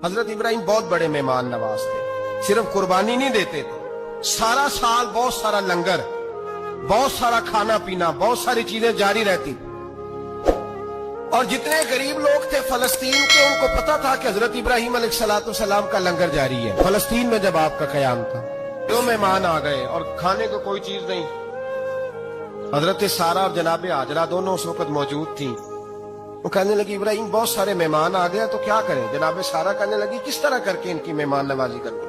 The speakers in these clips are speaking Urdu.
حضرت ابراہیم بہت بڑے مہمان نواز تھے. صرف قربانی نہیں دیتے تھے, سارا سال بہت سارا لنگر, بہت سارا کھانا پینا, بہت ساری چیزیں جاری رہتی. اور جتنے غریب لوگ تھے فلسطین کے, ان کو پتا تھا کہ حضرت ابراہیم علیہ السلام کا لنگر جاری ہے. فلسطین میں جب آپ کا قیام تھا, جو مہمان آ گئے اور کھانے کو کوئی چیز نہیں. حضرت سارہ اور جناب ہاجرہ دونوں اس وقت موجود تھیں. وہ کہنے لگی ابراہیم بہت سارے مہمان آ گئے تو کیا کریں. جناب سارہ کہنے لگی کس طرح کر کے ان کی مہمان نوازی کریں.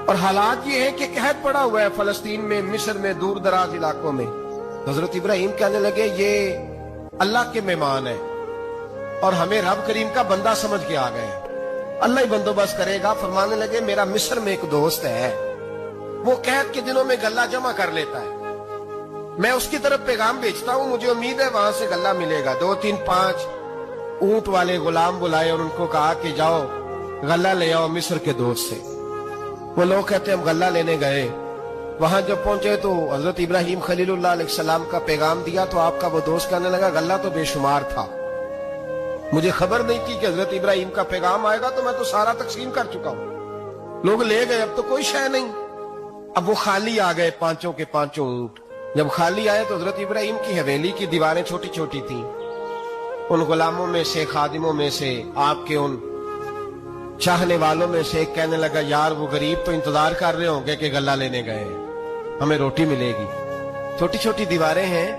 اور حالات یہ ہے کہ قحط پڑا ہوا ہے فلسطین میں, مصر میں, دور دراز علاقوں میں. حضرت ابراہیم کہنے لگے یہ اللہ کے مہمان ہیں اور ہمیں رب کریم کا بندہ سمجھ کے آ گئے, اللہ ہی بندوبست کرے گا. فرمانے لگے میرا مصر میں ایک دوست ہے, وہ قحط کے دنوں میں غلہ جمع کر لیتا ہے, میں اس کی طرف پیغام بھیجتا ہوں, مجھے امید ہے وہاں سے غلہ ملے گا. 2 3 5 اونٹ والے غلام بلائے اور ان کو کہا کہ جاؤ غلہ لے آؤ مصر کے دوست سے. وہ لوگ کہتے ہیں ہم غلہ لینے گئے, وہاں جب پہنچے تو حضرت ابراہیم خلیل اللہ علیہ السلام کا پیغام دیا تو آپ کا وہ دوست کہنے لگا غلہ تو بے شمار تھا, مجھے خبر نہیں تھی کہ حضرت ابراہیم کا پیغام آئے گا, تو میں تو سارا تقسیم کر چکا ہوں. لوگ لے گئے, اب تو کوئی شے نہیں. اب وہ خالی آ گئے 5 کے 5 اونٹ. جب خالی آئے تو حضرت ابراہیم کی حویلی کی دیواریں چھوٹی چھوٹی تھیں. ان غلاموں میں سے, خادموں میں سے, آپ کے ان چاہنے والوں میں سے ایک کہنے لگا یار وہ غریب تو انتظار کر رہے ہوں گے کہ غلہ لینے گئے, ہمیں روٹی ملے گی. چھوٹی چھوٹی دیواریں ہیں,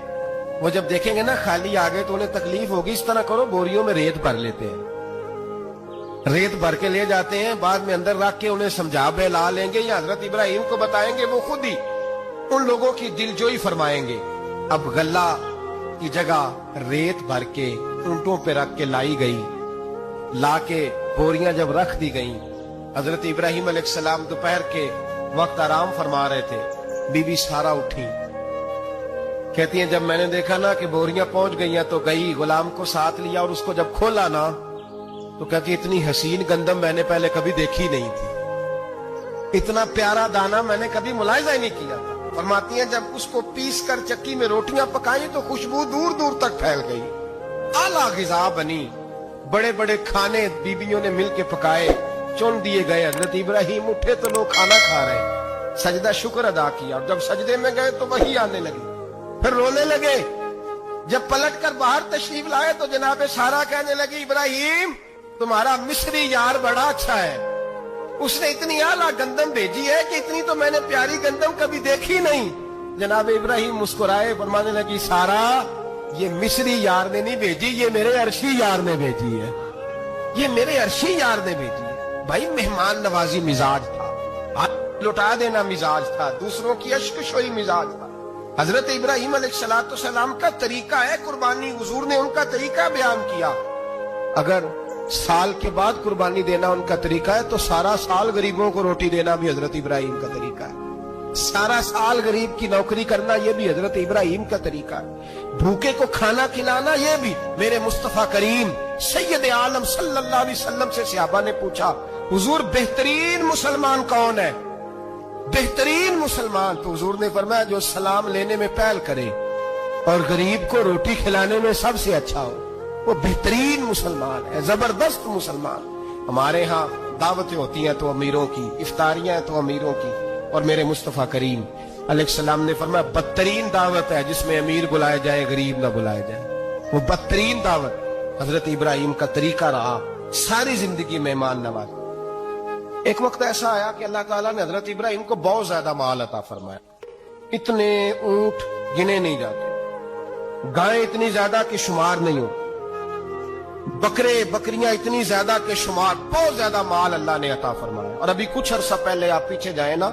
وہ جب دیکھیں گے نا خالی آ گئے تو انہیں تکلیف ہوگی. اس طرح کرو بوریوں میں ریت بھر لیتے ہیں, ریت بھر کے لے جاتے ہیں, بعد میں اندر رکھ کے انہیں سمجھا بہلا لیں گے یا حضرت ابراہیم کو بتائیں گے, وہ خود ہی ان لوگوں کی دل جوئی فرمائیں گے. اب غلہ کی جگہ ریت بھر کے اونٹوں پہ رکھ کے لائی گئی. لا کے بوریاں جب رکھ دی گئیں, حضرت ابراہیم علیہ السلام دوپہر کے وقت آرام فرما رہے تھے. بی بی سارہ اٹھی, کہتی ہیں جب میں نے دیکھا نا کہ بوریاں پہنچ گئی ہیں تو گئی, غلام کو ساتھ لیا اور اس کو جب کھولا نا تو کہتی اتنی حسین گندم میں نے پہلے کبھی دیکھی نہیں تھی, اتنا پیارا دانا میں نے کبھی ملاحظہ ہی نہیں کیا تھا. فرماتی ہیں جب اس کو پیس کر چکی میں روٹیاں پکائیں تو خوشبو دور دور تک پھیل گئی. اعلیٰ غذا بنی, بڑے بڑے کھانے بیویوں نے مل کے پکائے, چن دیے گئے. حضرت ابراہیم اٹھے تو لوگ کھانا کھا رہے, سجدہ شکر ادا کیا, اور جب سجدے میں گئے تو وہی آنے لگی, پھر رونے لگے. جب پلٹ کر باہر تشریف لائے تو جناب سارہ کہنے لگی ابراہیم تمہارا مصری یار بڑا اچھا ہے, اس نے اتنی اعلیٰ گندم بھیجی ہے کہ اتنی تو میں نے پیاری گندم کبھی دیکھی نہیں. جناب ابراہیم مسکرائے, فرمانے لگی سارہ یہ مصری یار نے نہیں بھیجی, یہ میرے عرشی یار نے بھیجی ہے, یہ میرے عرشی یار نے بھیجی ہے. بھائی مہمان نوازی مزاج تھا, لٹا دینا مزاج تھا, دوسروں کی اشکشوئی مزاج تھا. حضرت ابراہیم علیہ السلام کا طریقہ ہے قربانی, حضور نے ان کا طریقہ بیان کیا. اگر سال کے بعد قربانی دینا ان کا طریقہ ہے تو سارا سال غریبوں کو روٹی دینا بھی حضرت ابراہیم کا طریقہ ہے. سارا سال غریب کی نوکری کرنا یہ بھی حضرت ابراہیم کا طریقہ ہے. بھوکے کو کھانا کھلانا یہ بھی. میرے مصطفیٰ کریم سید عالم صلی اللہ علیہ وسلم سے صحابہ نے پوچھا حضور بہترین مسلمان کون ہے, بہترین مسلمان؟ تو حضور نے فرمایا جو سلام لینے میں پہل کرے اور غریب کو روٹی کھلانے میں سب سے اچھا ہو, وہ بہترین مسلمان ہے, زبردست مسلمان. ہمارے ہاں دعوتیں ہوتی ہیں تو امیروں کی, افطاریاں ہیں تو امیروں کی, اور میرے مصطفیٰ کریم علیہ السلام نے فرمایا بدترین دعوت ہے جس میں امیر بلائے جائے غریب نہ بلائے جائے, وہ بدترین دعوت حضرت ابراہیم کا طریقہ رہا. ساری زندگی مہمان نواز. ایک وقت ایسا آیا کہ اللہ تعالیٰ نے حضرت ابراہیم کو بہت زیادہ مال عطا فرمایا. اتنے اونٹ گنے نہیں جاتے, گائیں اتنی زیادہ کہ شمار نہیں ہو, بکرے بکریاں اتنی زیادہ کہ شمار, بہت زیادہ مال اللہ نے عطا فرمایا. اور ابھی کچھ عرصہ پہلے آپ پیچھے جائیں نا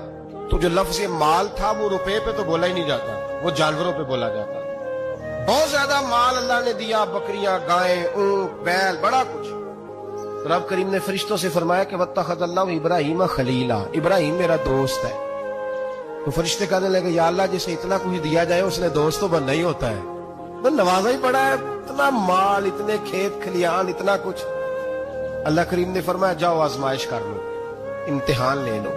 تو جو لفظ مال تھا وہ روپے پہ تو بولا ہی نہیں جاتا, وہ جانوروں پہ بولا جاتا. بہت زیادہ مال اللہ نے دیا, بکریاں, گائیں, اونٹ, بیل, بڑا کچھ. رب کریم نے فرشتوں سے فرمایا کہ واتخذ اللہ ابراہیم خلیلا, ابراہیم میرا دوست ہے. تو فرشتے کہنے لگے یا اللہ جسے اتنا کچھ دیا جائے اس نے دوست تو بننا ہی ہوتا ہے, تو نوازا ہی پڑا ہے, اتنا مال, اتنے کھیت کھلیان, اتنا کچھ. اللہ کریم نے فرمایا جاؤ آزمائش کر لو, امتحان لے لو.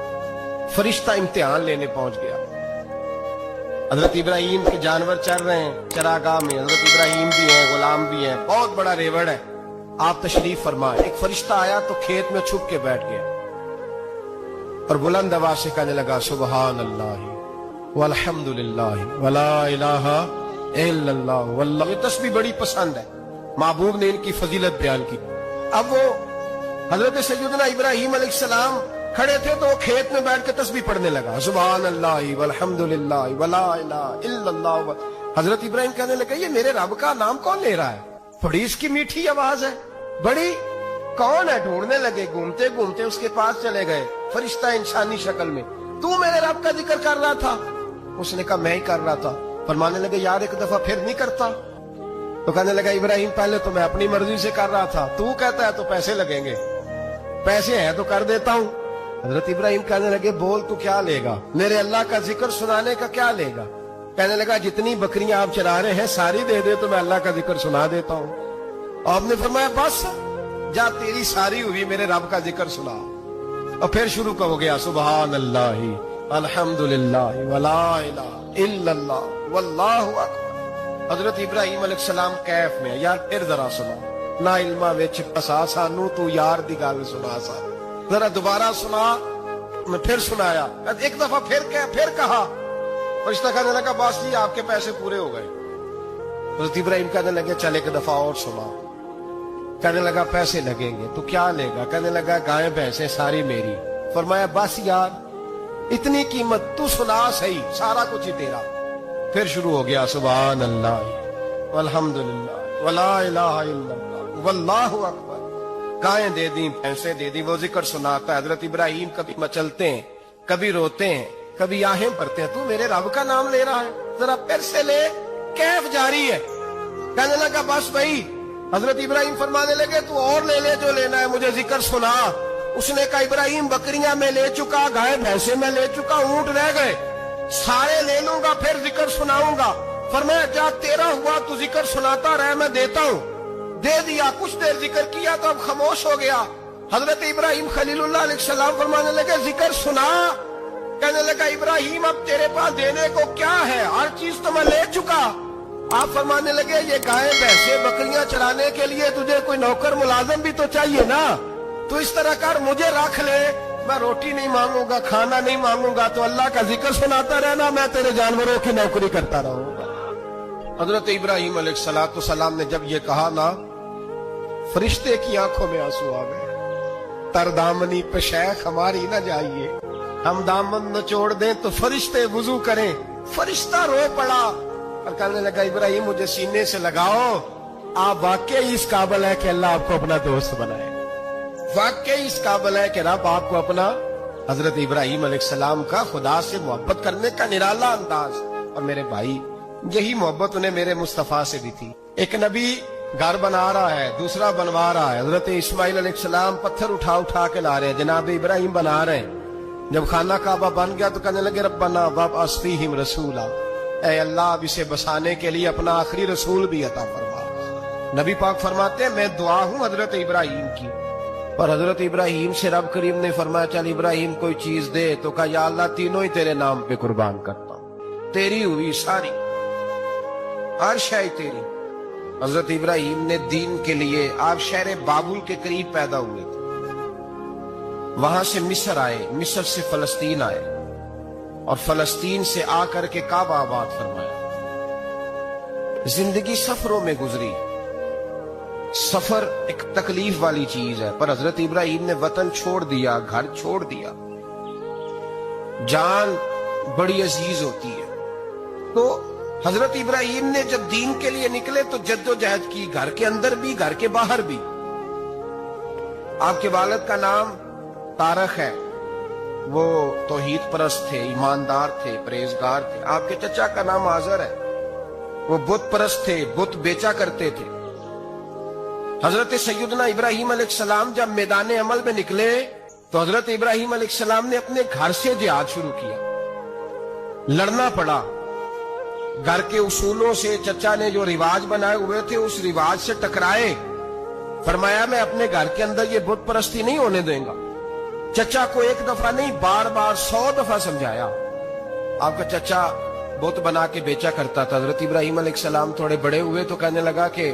فرشتہ امتحان لینے پہنچ گیا. حضرت ابراہیم کے جانور چر رہے ہیں چراگاہ میں, حضرت ابراہیم بھی ہیں, غلام بھی ہیں, بہت بڑا ریوڑ ہے. آپ تشریف فرمائے. ایک فرشتہ آیا تو کھیت میں چھپ کے بیٹھ گیا اور بلند آواز سے کہنے لگا سبحان اللہ والحمدللہ ولا الہ الا اللہ واللہ. یہ تسبیح بڑی پسند ہے, محبوب نے ان کی فضیلت بیان کی. اب وہ حضرت سیدنا ابراہیم علیہ السلام کھڑے تھے تو وہ کھیت میں بیٹھ کے تسبیح پڑھنے لگا سبحان اللہ والحمدللہ ولا الہ الا اللہ. حضرت ابراہیم کہنے لگے یہ میرے رب کا نام کون لے رہا ہے, بڑی اس کی میٹھی آواز ہے, بڑی کون ہے. ڈھونڈنے لگے, گھومتے گھومتے اس کے پاس چلے گئے, فرشتہ انسانی شکل میں. تو میرے رب کا ذکر کر رہا تھا؟ اس نے کہا میں ہی کر رہا تھا. فرمانے لگے یار ایک دفعہ پھر نہیں کرتا. تو کہنے لگا ابراہیم پہلے تو میں اپنی مرضی سے کر رہا تھا, تو کہتا ہے تو پیسے لگیں گے, پیسے ہیں تو کر دیتا ہوں. حضرت ابراہیم کہنے لگے بول تو کیا لے گا, میرے اللہ کا ذکر سنانے کا کیا لے گا. کہنے لگا جتنی بکریاں آپ چرا رہے ہیں ساری دے دے تو میں اللہ کا ذکر سنا دیتا ہوں. آپ نے فرمایا بس جا تیری ساری ہوئی, میرے رب کا ذکر سنا. اور پھر شروع ہو گیا سبحان اللہ الحمدللہ ولا الہ الا اللہ واللہ اکبر. حضرت ابراہیم علیہ السلام کیف میں, یار پھر ذرا سنا, نا علما وچ پسا سانو تو یار دی گل سنا سا, ذرا دوبارہ سنا. میں پھر سنایا, ایک دفعہ پھر کہا. فرشتہ کہنے لگا بس جی آپ کے پیسے پورے ہو گئے. حضرت ابراہیم کہنے لگے چل ایک دفعہ اور سنا. کہنے لگا پیسے لگیں گے, تو کیا لے گا. کہنے لگا گائیں بھینسیں ساری میری. فرمایا بس یار اتنی قیمت, تو سنا صحیح, سارا کچھ ہی تیرا. پھر شروع ہو گیا سبحان اللہ والحمدللہ ولا الہ الا اللہ واللہ اکبر. گائیں دے دیں, بھینسیں دے دیں, وہ ذکر سناتا ہے. حضرت ابراہیم کبھی مچلتے ہیں, کبھی روتے ہیں, کبھی آہیں بھرتے ہیں. تو میرے رب کا نام لے رہا ہے, ذرا پھر سے لے. کیف جاری ہے. کہنے لگا بس بھائی. حضرت ابراہیم فرمانے لگے تو اور لے لے جو لینا ہے, مجھے ذکر سنا. اس نے کہا ابراہیم بکریاں میں لے چکا, گائے بھینسیں میں لے چکا, اونٹ رہ گئے, سارے لے لوں گا پھر ذکر سناؤں گا. فرمایا جا تیرا ہوا تو ذکر سناتا رہ, میں دیتا ہوں. دے دیا, کچھ دیر ذکر کیا تو اب خاموش ہو گیا. حضرت ابراہیم خلیل اللہ علیہ السلام فرمانے لگے ذکر سنا. کہنے لگا ابراہیم اب تیرے پاس دینے کو کیا ہے, ہر چیز تو میں لے چکا. آپ فرمانے لگے یہ گائے بھینسیں بکریاں چرانے کے لیے تجھے کوئی نوکر ملازم بھی تو چاہیے نا. تو اس طرح کر, مجھے رکھ لے, میں روٹی نہیں مانگوں گا, کھانا نہیں مانگوں گا, تو اللہ کا ذکر سناتا رہنا, میں تیرے جانوروں کی نوکری کرتا رہوں گا. حضرت ابراہیم علیہ السلام نے جب یہ کہا نا, فرشتے کی آنکھوں میں آنسو آ گئے. تر دامنی پہ شیخ ہماری نہ جائیے, ہم دامن نچوڑ دیں تو فرشتے وضو کریں. فرشتہ رو پڑا اور کہنے لگا ابراہیم مجھے سینے سے لگاؤ, آپ واقعی اس قابل ہے کہ اللہ آپ کو اپنا دوست بنائے, واقعی اس قابل ہے کہ رب آپ کو اپنا. حضرت ابراہیم علیہ السلام کا خدا سے محبت کرنے کا نرالا انداز. اور میرے بھائی یہی محبت انہیں میرے مصطفیٰ سے بھی تھی. ایک نبی گھر بنا رہا ہے, دوسرا بنوا رہا ہے. حضرت اسماعیل علیہ السلام پتھر اٹھا کے لا رہے ہیں, جناب ابراہیم بنا رہے ہیں. جب خانہ کعبہ بن گیا تو کہنے لگے ربنا وابعث فیہم رسولا, اے اللہ اب اسے بسانے کے لیے اپنا آخری رسول بھی عطا فرما. نبی پاک فرماتے ہیں میں دعا ہوں حضرت ابراہیم کی. اور حضرت ابراہیم سے رب کریم نے فرمایا چل ابراہیم کوئی چیز دے, تو کہا یا اللہ تینوں ہی تیرے نام پہ قربان کرتا ہوں, تیری ہوئی ساری, ہر شے تیری. حضرت ابراہیم نے دین کے لیے, آپ شہر بابل کے قریب پیدا ہوئے تھے, وہاں سے مصر آئے, مصر سے فلسطین آئے, اور فلسطین سے آ کر کے کعبہ آباد فرمایا. زندگی سفروں میں گزری. سفر ایک تکلیف والی چیز ہے, پر حضرت ابراہیم نے وطن چھوڑ دیا, گھر چھوڑ دیا. جان بڑی عزیز ہوتی ہے. تو حضرت ابراہیم نے جب دین کے لیے نکلے تو جد و جہد کی, گھر کے اندر بھی گھر کے باہر بھی. آپ کے والد کا نام طارق ہے, وہ توحید پرست تھے, ایماندار تھے, پرہیزگار تھے. آپ کے چچا کا نام آزر ہے, وہ بت پرست تھے, بت بیچا کرتے تھے. حضرت سیدنا ابراہیم علیہ السلام جب میدان عمل میں نکلے تو حضرت ابراہیم علیہ السلام نے اپنے گھر سے جہاد شروع کیا. لڑنا پڑا, گھر کے اصولوں سے. چچا نے جو رواج بنائے ہوئے تھے اس رواج سے ٹکرائے. فرمایا میں اپنے گھر کے اندر یہ بت پرستی نہیں ہونے دیں گا. چچا کو ایک دفعہ نہیں بار 100 دفعہ سمجھایا. آپ کا چچا بت بنا کے بیچا کرتا تھا. حضرت ابراہیم علیہ السلام تھوڑے بڑے ہوئے تو کہنے لگا کہ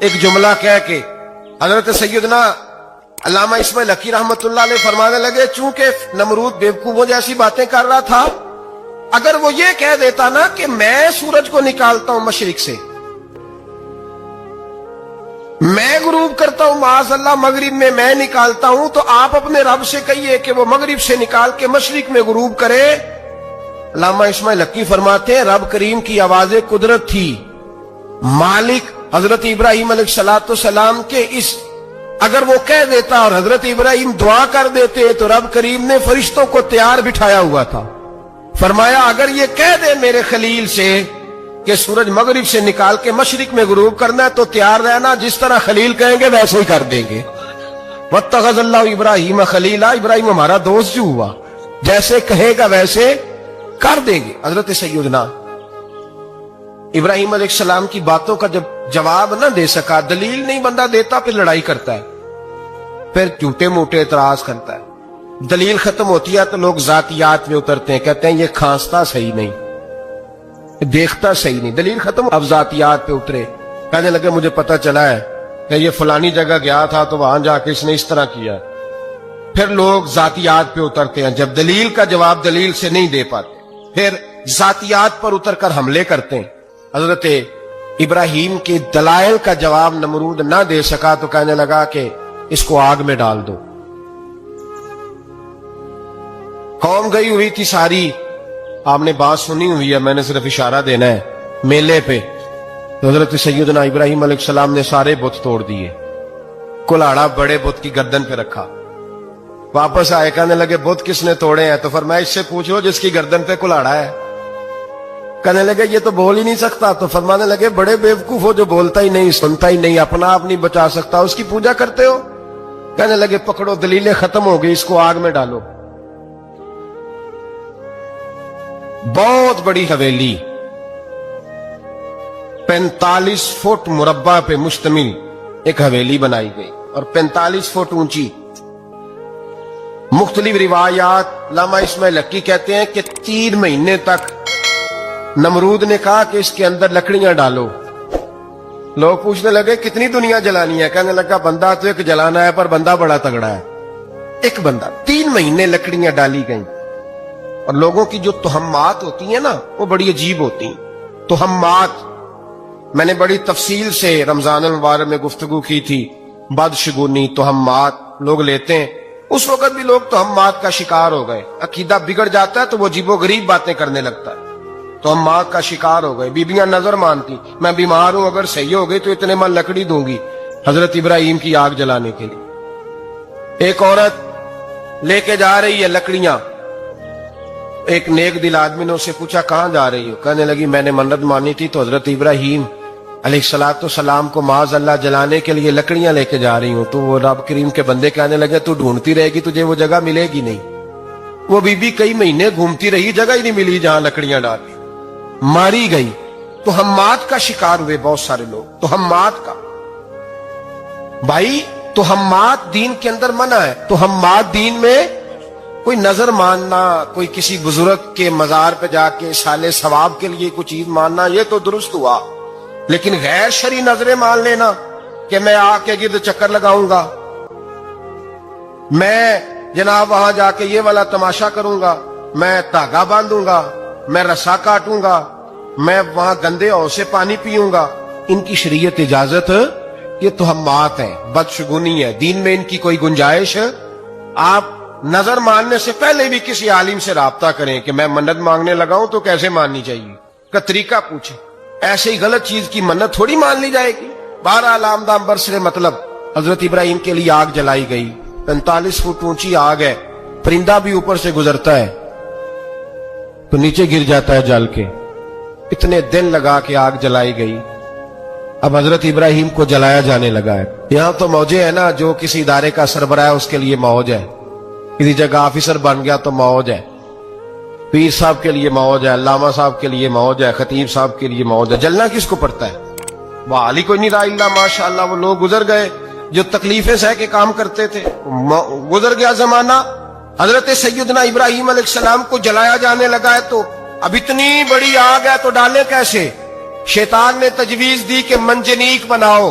ایک جملہ کہہ کے حضرت سیدنا علامہ اسماعیل حقی رحمت اللہ علیہ فرمانے لگے چونکہ نمرود بیوقوفوں جیسی باتیں کر رہا تھا، اگر وہ یہ کہہ دیتا نا کہ میں سورج کو نکالتا ہوں مشرق سے، میں غروب کرتا ہوں معاذ اللہ مغرب میں میں نکالتا ہوں، تو آپ اپنے رب سے کہیے کہ وہ مغرب سے نکال کے مشرق میں غروب کرے۔ علامہ اسماعیل حقی فرماتے ہیں رب کریم کی آواز قدرت تھی، مالک حضرت ابراہیم علیہ السلام کے اس اگر وہ کہہ دیتا اور حضرت ابراہیم دعا کر دیتے تو رب کریم نے فرشتوں کو تیار بٹھایا ہوا تھا، فرمایا اگر یہ کہہ دے میرے خلیل سے کہ سورج مغرب سے نکال کے مشرق میں غروب کرنا ہے تو تیار رہنا، جس طرح خلیل کہیں گے ویسے ہی کر دیں گے۔ واتخذ اللہ ابراہیم خلیلا، ابراہیم ہمارا دوست جو ہوا، جیسے کہے گا ویسے کر دیں گے۔ حضرت سیدنا ابراہیم علیہ السلام کی باتوں کا جب جواب نہ دے سکا، دلیل نہیں بندہ دیتا، پھر لڑائی کرتا ہے، پھر جھوٹے موٹے اعتراض کرتا ہے، دلیل ختم ہوتی ہے تو لوگ ذاتیات میں اترتے ہیں، کہتے ہیں یہ کھانستا صحیح نہیں، دیکھتا صحیح نہیں، دلیل ختم، اب ذاتیات پہ اترے، کہنے لگے مجھے پتہ چلا ہے کہ یہ فلانی جگہ گیا تھا تو وہاں جا کے اس نے اس طرح کیا، پھر لوگ ذاتیات پہ اترتے ہیں، جب دلیل کا جواب دلیل سے نہیں دے پاتے پھر ذاتیات پر اتر کر حملے کرتے ہیں۔ حضرت ابراہیم کے دلائل کا جواب نمرود نہ دے سکا تو کہنے لگا کہ اس کو آگ میں ڈال دو۔ قوم گئی ہوئی تھی ساری، آپ نے بات سنی ہوئی ہے، میں نے صرف اشارہ دینا ہے، میلے پہ تو حضرت سیدنا ابراہیم علیہ السلام نے سارے بت توڑ دیے، کلاڑا بڑے بت کی گردن پہ رکھا، واپس آئے کہنے لگے بت کس نے توڑے ہیں؟ تو فرمایا اس سے پوچھو جس کی گردن پہ کلاڑا ہے۔ کہنے لگے یہ تو بول ہی نہیں سکتا، تو فرمانے لگے بڑے بیوقوف ہو جو بولتا ہی نہیں، سنتا ہی نہیں، اپنا آپ نہیں بچا سکتا، اس کی پوجا کرتے ہو؟ کہنے لگے پکڑو دلیلیں ختم ہو گئی، اس کو آگ میں ڈالو۔ بہت بڑی حویلی 45 فٹ مربع پہ مشتمل ایک حویلی بنائی گئی اور 45 فٹ اونچی۔ مختلف روایات علامہ اسماعیل حقی کہتے ہیں کہ 3 مہینے تک نمرود نے کہا کہ اس کے اندر لکڑیاں ڈالو۔ لوگ پوچھنے لگے کتنی دنیا جلانی ہے؟ کہنے لگا بندہ تو ایک جلانا ہے پر بندہ بڑا تگڑا ہے، ایک بندہ۔ 3 مہینے لکڑیاں ڈالی گئیں، اور لوگوں کی جو تہمات ہوتی ہیں نا وہ بڑی عجیب ہوتی ہیں۔ تہمات میں نے بڑی تفصیل سے رمضان المبارک میں گفتگو کی تھی، بدشگونی تہمات لوگ لیتے ہیں، اس وقت بھی لوگ تہمات کا شکار ہو گئے، عقیدہ بگڑ جاتا ہے تو وہ عجیب و غریب باتیں کرنے لگتا ہے، تہمات کا شکار ہو گئے۔ بیبیاں نظر مانتی، میں بیمار ہوں اگر صحیح ہو گئی تو اتنے من لکڑی دوں گی حضرت ابراہیم کی آگ جلانے کے لیے۔ ایک عورت لے کے جا رہی ہے لکڑیاں، ایک نیک دل آدمی نے اسے پوچھا کہاں جا رہی ہو؟ کہنے لگی میں نے منت مانی تھی تو حضرت ابراہیم علیہ السلام کو معاذ اللہ جلانے کے لیے لکڑیاں لے کے جا رہی ہوں۔ تو وہ رب کریم کے بندے کہنے لگے تو ڈھونڈتی رہے گی، تجھے وہ جگہ ملے گی نہیں۔ وہ بی بی کئی مہینے گھومتی رہی، جگہ ہی نہیں ملی جہاں لکڑیاں ڈالی، ماری گئی۔ تہمات کا شکار ہوئے بہت سارے لوگ، تہمات کا۔ بھائی تہمات دین کے اندر منع ہے، تہمات دین میں کوئی نظر ماننا، کوئی کسی بزرگ کے مزار پہ جا کے سالے ثواب کے لیے کوئی چیز ماننا، یہ تو درست ہوا، لیکن غیر شرعی نظریں مان لینا کہ میں آ کے گرد چکر لگاؤں گا، میں جناب وہاں جا کے یہ والا تماشا کروں گا، میں دھاگا باندھوں گا، میں رسا کاٹوں گا، میں وہاں گندے ہو سے پانی پیوں گا، ان کی شریعت اجازت؟ یہ تہمات ہیں، بدشگونی ہے، دین میں ان کی کوئی گنجائش؟ آپ نظر ماننے سے پہلے بھی کسی عالم سے رابطہ کریں کہ میں منت مانگنے لگاؤں تو کیسے ماننی چاہیے کا طریقہ پوچھیں، ایسے ہی غلط چیز کی منت تھوڑی مان لی جائے گی۔ بہرحال آمدام برسر مطلب حضرت ابراہیم کے لیے آگ جلائی گئی، 45 فٹ اونچی آگ ہے، پرندہ بھی اوپر سے گزرتا ہے تو نیچے گر جاتا ہے جل کے، اتنے دن لگا کے آگ جلائی گئی۔ اب حضرت ابراہیم کو جلایا جانے لگا ہے۔ یہاں تو موجے ہے نا، جو کسی ادارے کا سربراہ ہے اس کے لیے موج ہے، کسی جگہ آفیسر بن گیا تو موج ہے، پیر صاحب کے لیے موج ہے، علامہ صاحب کے لیے موج ہے، خطیب صاحب کے لیے موج ہے۔ جلنا کس کو پڑتا ہے؟ بحال ہی کوئی نہیں رہا الا ماشاءاللہ۔ وہ لوگ گزر گئے جو تکلیفیں سہ کے کام کرتے تھے، گزر گیا زمانہ۔ حضرت سیدنا ابراہیم علیہ السلام کو جلایا جانے لگا ہے تو اب اتنی بڑی آگ ہے تو ڈالے کیسے؟ شیطان نے تجویز دی کہ منجنیق بناؤ،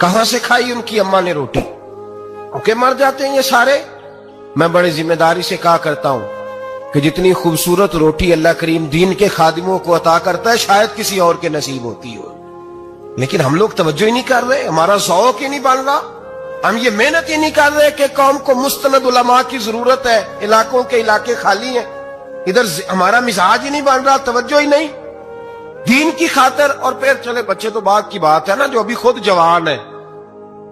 کہاں سے کھائی ان کی اماں نے روٹی؟ کہ مر جاتے ہیں یہ سارے. میں بڑی ذمہ داری سے کہا کرتا ہوں کہ جتنی خوبصورت روٹی اللہ کریم دین کے خادموں کو عطا کرتا ہے شاید کسی اور کے نصیب ہوتی ہو، لیکن ہم لوگ توجہ ہی نہیں کر رہے. ہمارا ذوق ہی نہیں بن رہا، ہم یہ محنت ہی نہیں کر رہے کہ قوم کو مستند علماء کی ضرورت ہے. علاقوں کے علاقے خالی ہیں، ادھر ہمارا مزاج ہی نہیں بن رہا، توجہ ہی نہیں دین کی خاطر. اور پھر چلے بچے تو بات کی بات ہے نا، جو ابھی خود جوان ہے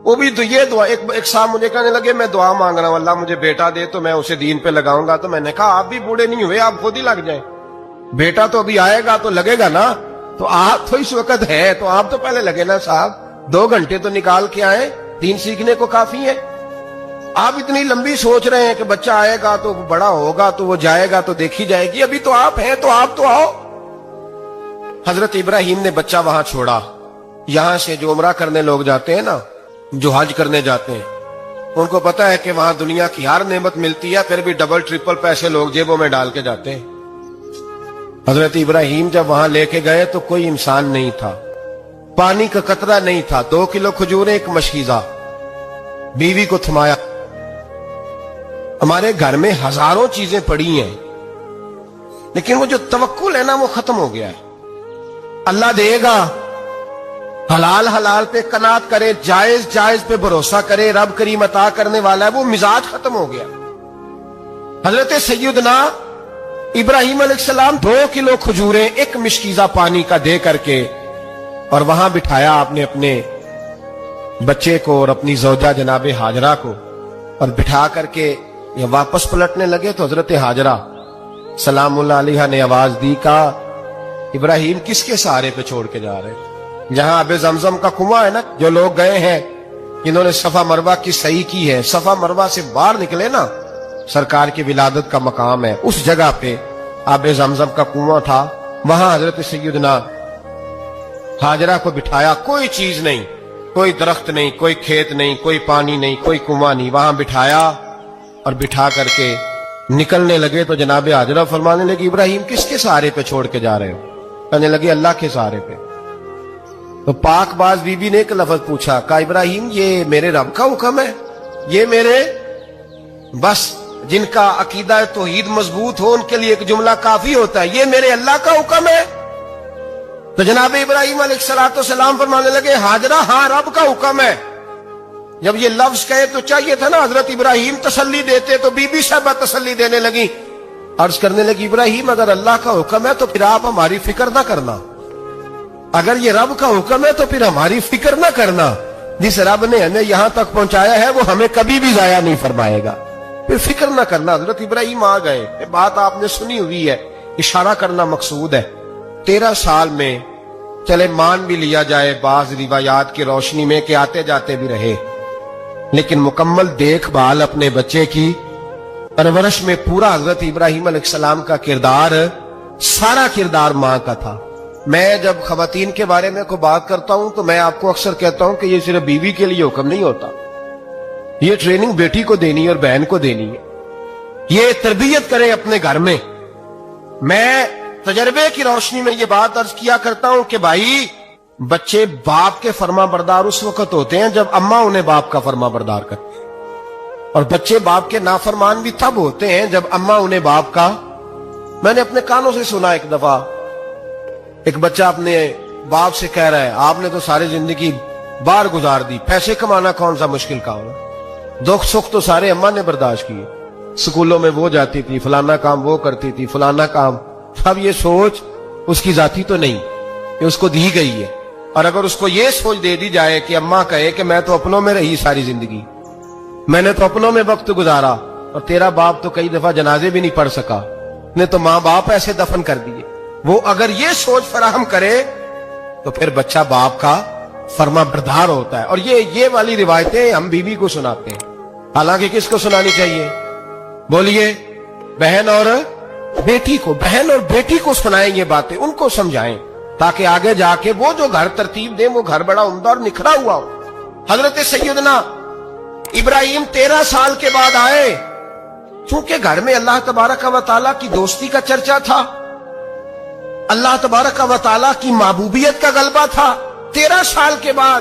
وہ بھی یہ دعا. ایک صاحب مجھے کہنے لگے میں دعا مانگ رہا ہوں اللہ مجھے بیٹا دے تو میں اسے دین پہ لگاؤں گا. تو میں نے کہا آپ بھی بوڑھے نہیں ہوئے، آپ خود ہی لگ جائیں. بیٹا تو ابھی آئے گا تو لگے گا نا، تو آپ تو اس وقت ہے تو آپ تو پہلے لگے نا صاحب. 2 گھنٹے تو نکال کے آئے، دین سیکھنے کو کافی ہے. آپ اتنی لمبی سوچ رہے ہیں کہ بچہ آئے گا تو بڑا ہوگا تو وہ جائے گا تو دیکھی جائے گی. ابھی تو آپ ہیں تو آپ تو آؤ. حضرت ابراہیم نے بچہ وہاں چھوڑا. یہاں سے جو عمرہ کرنے لوگ جاتے ہیں نا، جو حج کرنے جاتے ہیں، ان کو پتا ہے کہ وہاں دنیا کی ہر نعمت ملتی ہے، پھر بھی ڈبل ٹرپل پیسے لوگ جیبوں میں ڈال کے جاتے ہیں. حضرت ابراہیم جب وہاں لے کے گئے تو کوئی انسان نہیں تھا، پانی کا قطرہ نہیں تھا. 2 کلو کھجوریں، ایک مشکیزہ، بیوی کو تھمایا. ہمارے گھر میں ہزاروں چیزیں پڑی ہیں لیکن وہ جو توکل ہے نا وہ ختم ہو گیا ہے. اللہ دے گا، حلال حلال پہ قناعت کرے، جائز جائز پہ بھروسہ کرے، رب کریم عطا کرنے والا ہے، وہ مزاج ختم ہو گیا. حضرت سیدنا ابراہیم علیہ السلام 2 کلو کھجوریں، ایک مشکیزہ پانی کا دے کر کے اور وہاں بٹھایا آپ نے اپنے بچے کو اور اپنی زوجہ جناب ہاجرہ کو، اور بٹھا کر کے یہ واپس پلٹنے لگے تو حضرت ہاجرہ سلام اللہ علیہ نے آواز دی، کہا ابراہیم کس کے سہارے پہ چھوڑ کے جا رہے ہیں؟ جہاں آب زمزم کا کنواں ہے نا، جو لوگ گئے ہیں جنہوں نے صفا مروہ کی صحیح کی ہے، صفا مروہ سے باہر نکلے نا، سرکار کی ولادت کا مقام ہے، اس جگہ پہ آب زمزم کا کنواں تھا. وہاں حضرت سیدنا ہاجرہ کو بٹھایا. کوئی چیز نہیں، کوئی درخت نہیں، کوئی کھیت نہیں، کوئی پانی نہیں، کوئی کنواں نہیں. وہاں بٹھایا اور بٹھا کر کے نکلنے لگے تو جناب ہاجرہ فرمانے لگی ابراہیم کس کے سہارے پہ چھوڑ کے جا رہے ہو؟ کہنے لگے اللہ کے سہارے پہ. تو پاک باز بی بی نے ایک لفظ پوچھا، کہا ابراہیم یہ میرے رب کا حکم ہے؟ یہ میرے بس جن کا عقیدہ توحید مضبوط ہو ان کے لیے ایک جملہ کافی ہوتا ہے، یہ میرے اللہ کا حکم ہے؟ تو جناب ابراہیم علیہ السلام فرمانے لگے ہاجرہ ہاں رب کا حکم ہے. جب یہ لفظ کہے تو چاہیے تھا نا حضرت ابراہیم تسلی دیتے، تو بی بی صاحبہ تسلی دینے لگی. عرض کرنے لگی ابراہیم اگر اللہ کا حکم ہے تو پھر آپ ہماری فکر نہ کرنا. اگر یہ رب کا حکم ہے تو پھر ہماری فکر نہ کرنا. جس رب نے ہمیں یہاں تک پہنچایا ہے وہ ہمیں کبھی بھی ضائع نہیں فرمائے گا، پھر فکر نہ کرنا. حضرت ابراہیم آ گئے. یہ بات آپ نے سنی ہوئی ہے، اشارہ کرنا مقصود ہے. 13 سال میں چلے مان بھی لیا جائے بعض روایات کی روشنی میں کہ آتے جاتے بھی رہے، لیکن مکمل دیکھ بھال اپنے بچے کی پرورش میں پورا حضرت ابراہیم علیہ السلام کا کردار، سارا کردار ماں کا تھا. میں جب خواتین کے بارے میں کوئی بات کرتا ہوں تو میں آپ کو اکثر کہتا ہوں کہ یہ صرف بیوی کے لیے حکم نہیں ہوتا، یہ ٹریننگ بیٹی کو دینی ہے اور بہن کو دینی ہے. یہ تربیت کرے اپنے گھر میں. میں تجربے کی روشنی میں یہ بات عرض کیا کرتا ہوں کہ بھائی بچے باپ کے فرما بردار اس وقت ہوتے ہیں جب اماں انہیں باپ کا فرما بردار کرتے ہیں، اور بچے باپ کے نافرمان بھی تب ہوتے ہیں جب اماں انہیں باپ کا. میں نے اپنے کانوں سے سنا ایک دفعہ ایک بچہ اپنے باپ سے کہہ رہا ہے آپ نے تو ساری زندگی باہر گزار دی، پیسے کمانا کون سا مشکل کام ہے، دکھ سکھ تو سارے اماں نے برداشت کیے، سکولوں میں وہ جاتی تھی، فلانا کام وہ کرتی تھی، فلانا کام. اب یہ سوچ اس کی ذاتی تو نہیں، یہ اس کو دی گئی ہے. اور اگر اس کو یہ سوچ دے دی جائے کہ اماں کہے کہ میں تو اپنوں میں رہی ساری زندگی، میں نے تو اپنوں میں وقت گزارا، اور تیرا باپ تو کئی دفعہ جنازے بھی نہیں پڑھ سکا، نے تو ماں باپ ایسے دفن کر دیے، وہ اگر یہ سوچ فراہم کرے تو پھر بچہ باپ کا فرما بردار ہوتا ہے. اور یہ والی روایتیں ہم بیوی کو سناتے ہیں، حالانکہ کس کو سنانی چاہیے؟ بولیے. بہن اور بیٹی کو. بہن اور بیٹی کو سنائیں یہ باتیں، ان کو سمجھائیں تاکہ آگے جا کے وہ جو گھر ترتیب دیں وہ گھر بڑا عمدہ اور نکھرا ہوا ہو. حضرت سیدنا ابراہیم 13 سال کے بعد آئے، چونکہ گھر میں اللہ تبارک و تعالیٰ کی دوستی کا چرچا تھا، اللہ تبارک و تعالیٰ کی محبوبیت کا غلبہ تھا. 13 سال کے بعد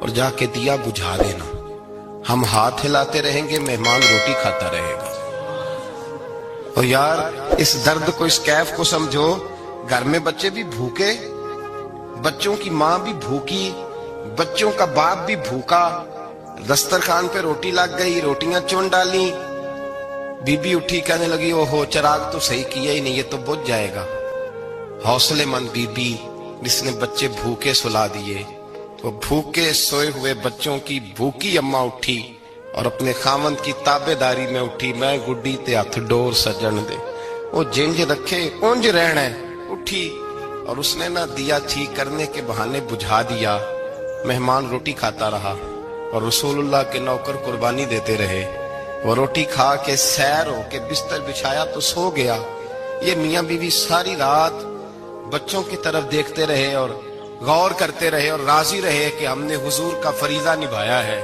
اور جا کے دیا بجھا دینا. ہم ہاتھ ہلاتے رہیں گے, مہمان روٹی کھاتا رہے گا. اور یار اس درد کو, اس کیف کو سمجھو. گھر میں بچے بھی بھوکے, بچوں کی ماں بھی بھوکی, بچوں کا باپ بھی بھوکا. دسترخوان پہ روٹی لگ گئی, روٹیاں چون ڈالی. بی بی اٹھی کہنے لگی اوہو چراغ تو صحیح کیا ہی نہیں, یہ تو بجھ جائے گا. حوصلے مند بی بی جس نے بچے بھوکے سلا دیے. وہ بھوکے سوئے ہوئے بچوں کی بھوکی اماں اٹھی اور اپنے خاوند کی تابع داری میں اٹھی. میں گڈی تے ہاتھ ڈور سجن دے, وہ جنج رکھے اونج رہنا ہے. اٹھی اور اس نے نہ دیا ٹھیک کرنے کے بہانے بجھا دیا. مہمان روٹی کھاتا رہا اور رسول اللہ کے نوکر قربانی دیتے رہے. وہ روٹی کھا کے سیر ہو کے بستر بچھایا تو سو گیا. یہ میاں بیوی ساری رات بچوں کی طرف دیکھتے رہے اور غور کرتے رہے اور راضی رہے کہ ہم نے حضور کا فریضہ نبھایا ہے.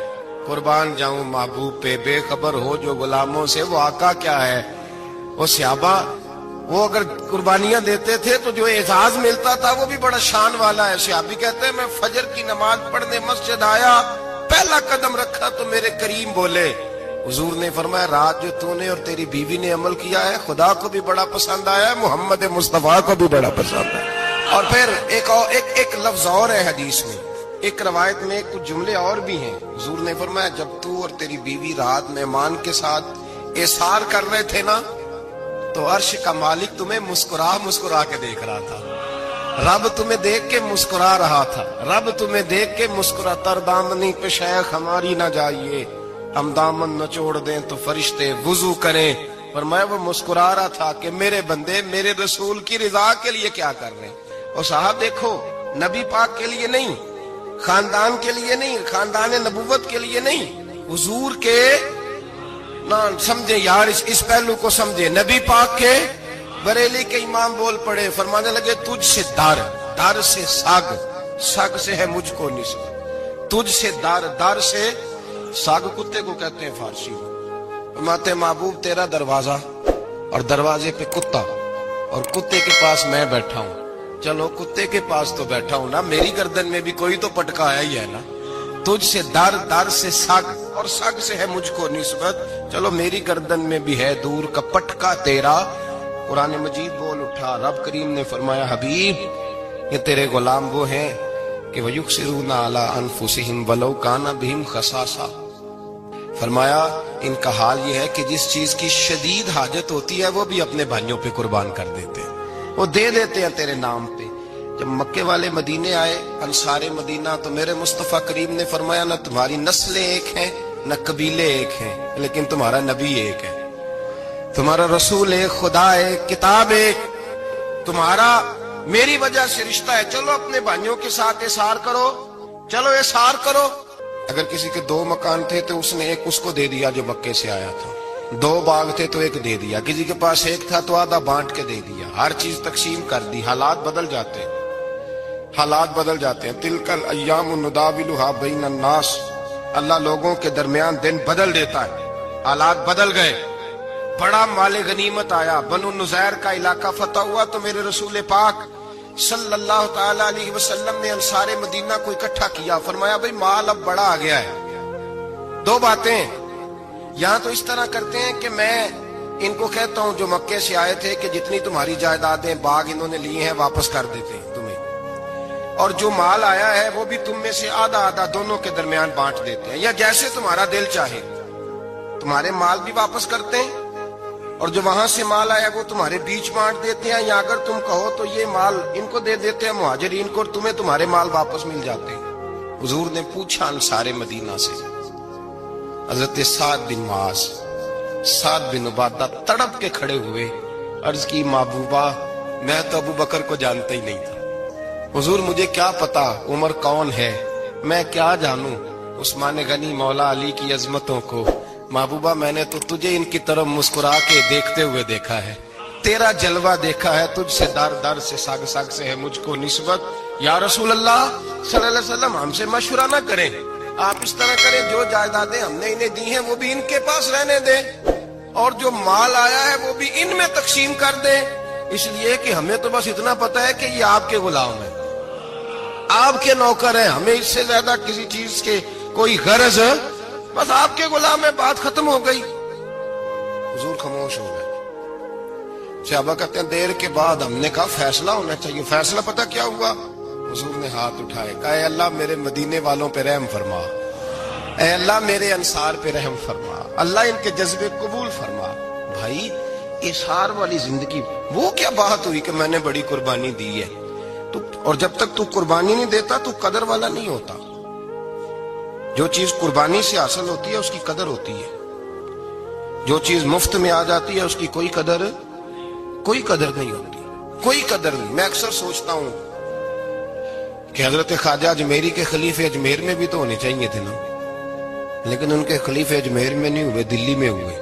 قربان جاؤں محبوب پہ, بے خبر ہو جو غلاموں سے وہ آقا کیا ہے. وہ صحابہ وہ اگر قربانیاں دیتے تھے تو جو اعزاز ملتا تھا وہ بھی بڑا شان والا ہے. صحابی کہتے ہیں میں فجر کی نماز پڑھنے مسجد آیا, پہلا قدم رکھا تو میرے کریم بولے. حضور نے فرمایا رات جو تو نے اور تیری بیوی نے عمل کیا ہے خدا کو بھی بڑا پسند آیا ہے, محمد مصطفیٰ کو بھی بڑا پسند ہے. اور پھر ایک لفظ اور ہے حدیث میں, ایک روایت میں کچھ جملے اور بھی ہیں. حضور نے فرمایا جب تو اور تیری بیوی رات مہمان کے ساتھ احسار کر رہے تھے نا تو عرش کا مالک تمہیں مسکرا کے دیکھ رہا تھا. رب تمہیں دیکھ کے مسکرا رہا تھا. رب تمہیں دیکھ کے مسکرا. تر دامنی پہ شیخ ہماری نہ جائیے, ہم دامن نہ چھوڑ دیں تو فرشتے وضو کریں. اور میں وہ مسکرا رہا تھا کہ میرے بندے میرے رسول کی رضا کے لیے کیا کر رہے ہیں. اور صاحب دیکھو نبی پاک کے لیے نہیں, خاندان کے لیے نہیں, خاندان نبوت کے لیے نہیں, حضور کے نہ سمجھے یار, اس پہلو کو سمجھے. نبی پاک کے بریلی کے امام بول پڑے, فرمانے لگے تجھ سے در سے سگ سے ہے مجھ کو نسبت. تجھ سے در سے ساگ کتے کو کہتے ہیں فارسی میں. فرماتے محبوب تیرا دروازہ اور دروازے پہ کتا اور کتے کے پاس میں بیٹھا ہوں. چلو کتے کے پاس تو بیٹھا ہوں نا, میری گردن میں بھی کوئی تو پٹکا آیا ہی ہے نا. تجھ سے در سے سگ اور سگ سے ہے مجھ کو نسبت. چلو میری گردن میں بھی ہے دور کا پٹکا تیرا. قرآن مجید بول اٹھا. رب کریم نے فرمایا حبیب یہ تیرے غلام وہ ہیں کہ وَيُكْسِرُونَ عَلَىٰ أَنفُسِهِمْ وَلَوْ كَانَ بِهِمْ خَصَاصَةٌ. فرمایا ان کا حال یہ ہے کہ جس چیز کی شدید حاجت ہوتی ہے وہ بھی اپنے بھائیوں پہ قربان کر دیتے ہیں, وہ دے دیتے ہیں تیرے نام پہ. جب مکے والے مدینے آئے انصار مدینہ تو میرے مصطفیٰ کریم نے فرمایا نہ تمہاری نسلیں ایک ہیں نہ قبیلے ایک ہیں, لیکن تمہارا نبی ایک ہے, تمہارا رسول ایک, خدا ایک, کتاب ایک, تمہارا میری وجہ سے رشتہ ہے. چلو اپنے بھائیوں کے ساتھ احسار کرو, چلو احسار کرو. اگر کسی کے 2 مکان تھے تو اس نے ایک اس کو دے دیا جو مکے سے آیا تھا, 2 باغ تھے تو ایک دے دیا, کسی کے پاس ایک تھا تو آدھا بانٹ کے دے دیا. ہر چیز تقسیم کر دی. حالات بدل جاتے ہیں, حالات بدل جاتے ہیں. تلک الایام نداولها بین الناس, اللہ لوگوں کے درمیان دن بدل دیتا ہے. حالات بدل گئے, بڑا مال غنیمت آیا, بنو نزیر کا علاقہ فتح ہوا تو میرے رسول پاک صلی اللہ تعالی علیہ وسلم نے انصار مدینہ کو اکٹھا کیا. فرمایا بھئی مال اب بڑا آ گیا ہے. 2 باتیں, یہاں تو اس طرح کرتے ہیں کہ میں ان کو کہتا ہوں جو مکے سے آئے تھے کہ جتنی تمہاری جائیدادیں باغ انہوں نے لیے ہیں واپس کر دیتے ہیں تمہیں, اور جو مال آیا ہے وہ بھی تم میں سے آدھا آدھا دونوں کے درمیان بانٹ دیتے ہیں, یا جیسے تمہارا دل چاہے. تمہارے مال بھی واپس کرتے ہیں اور جو وہاں سے مال آیا وہ تمہارے بیچ بانٹ دیتے ہیں, یا اگر تم کہو تو یہ مال ان کو دے دیتے ہیں مہاجرین کو, اور تمہیں تمہارے مال واپس مل جاتے ہیں. حضور نے پوچھا انصار مدینہ سے, حضرت سعد بن معاذ, سعد بن عبادہ تڑپ کے کھڑے ہوئے, عرض کی محبوبہ میں تو ابو بکر کو جانتا ہی نہیں تھا. حضور مجھے کیا پتا عمر کون ہے, میں کیا جانوں عثمان غنی مولا علی کی عظمتوں کو. محبوبہ میں نے تو تجھے ان کی طرف مسکرا کے دیکھتے ہوئے دیکھا ہے, تیرا جلوہ دیکھا ہے, تجھ سے در سے سگ سے ہے مجھ کو نسبت. یا رسول اللہ صلی اللہ علیہ وسلم ہم سے مشورہ نہ کریں, آپ اس طرح کریں جو جائیدادیں ہم نے انہیں دی ہیں وہ بھی ان کے پاس رہنے دیں, اور جو مال آیا ہے وہ بھی ان میں تقسیم کر دیں, اس لیے کہ ہمیں تو بس اتنا پتا ہے کہ یہ آپ کے غلام ہیں, آپ کے نوکر ہیں, ہمیں اس سے زیادہ کسی چیز کے کوئی غرض, بس آپ کے غلام ہے, بات ختم ہو گئی. حضور خاموش ہو گئے. صحابہ کہتے ہیں دیر کے بعد ہم نے کہا فیصلہ ہونا چاہیے. فیصلہ پتہ کیا ہوا؟ حضور نے ہاتھ اٹھائے, کہا اے اللہ میرے مدینے والوں پہ رحم فرما, اے اللہ میرے انصار پہ رحم فرما, اللہ ان کے جذبے قبول فرما. بھائی اثار والی زندگی, وہ کیا بات ہوئی کہ میں نے بڑی قربانی دی ہے تو, اور جب تک تو قربانی نہیں دیتا تو قدر والا نہیں ہوتا. جو چیز قربانی سے حاصل ہوتی ہے اس کی قدر ہوتی ہے, جو چیز مفت میں آ جاتی ہے اس کی کوئی قدر نہیں ہوتی, کوئی قدر نہیں. میں اکثر سوچتا ہوں کہ حضرت خواجہ اجمیری کے خلیفے اجمیر میں بھی تو ہونے چاہیے تھے نا, لیکن ان کے خلیفے اجمیر میں نہیں ہوئے, دلی میں ہوئے.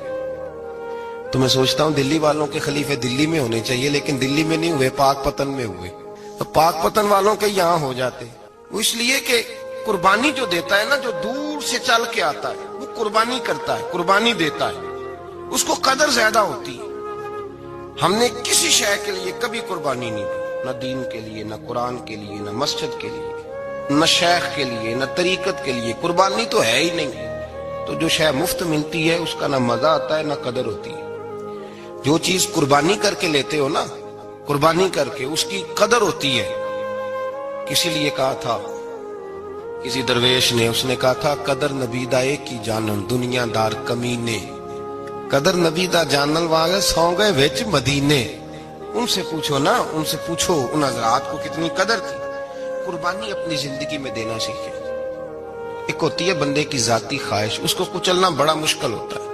تو میں سوچتا ہوں دلی والوں کے خلیفے دلی میں ہونے چاہیے, لیکن دلی میں نہیں ہوئے, پاک پتن میں ہوئے. تو پاک پتن والوں کے یہاں ہو جاتے. وہ اس لیے کہ قربانی جو دیتا ہے نا, جو دور سے چل کے آتا ہے وہ قربانی کرتا ہے, قربانی دیتا ہے, اس کو قدر زیادہ ہوتی ہے. ہم نے کسی شے کے لیے کبھی قربانی نہیں دی, نہ دین کے لیے, نہ قرآن کے لیے, نہ مسجد کے لیے, نہ شیخ کے لیے, نہ طریقت کے لیے. قربانی تو ہے ہی نہیں. تو جو شے مفت ملتی ہے اس کا نہ مزہ آتا ہے نہ قدر ہوتی ہے. جو چیز قربانی کر کے لیتے ہو نا, قربانی کر کے, اس کی قدر ہوتی ہے. کسی لیے کہا تھا کسی درویش نے, اس نے کہا تھا قدر نبی دا ایک کی جانن دنیا دار کمینے, قدر نبی دا جانن والے سو گئے وچ مدینے. ان سے پوچھو نا, ان سے پوچھو ان حضرات کو کتنی قدر تھی. قربانی اپنی زندگی میں دینا سیکھے. ایک ہوتی ہے بندے کی ذاتی خواہش, اس کو کچلنا بڑا مشکل ہوتا ہے.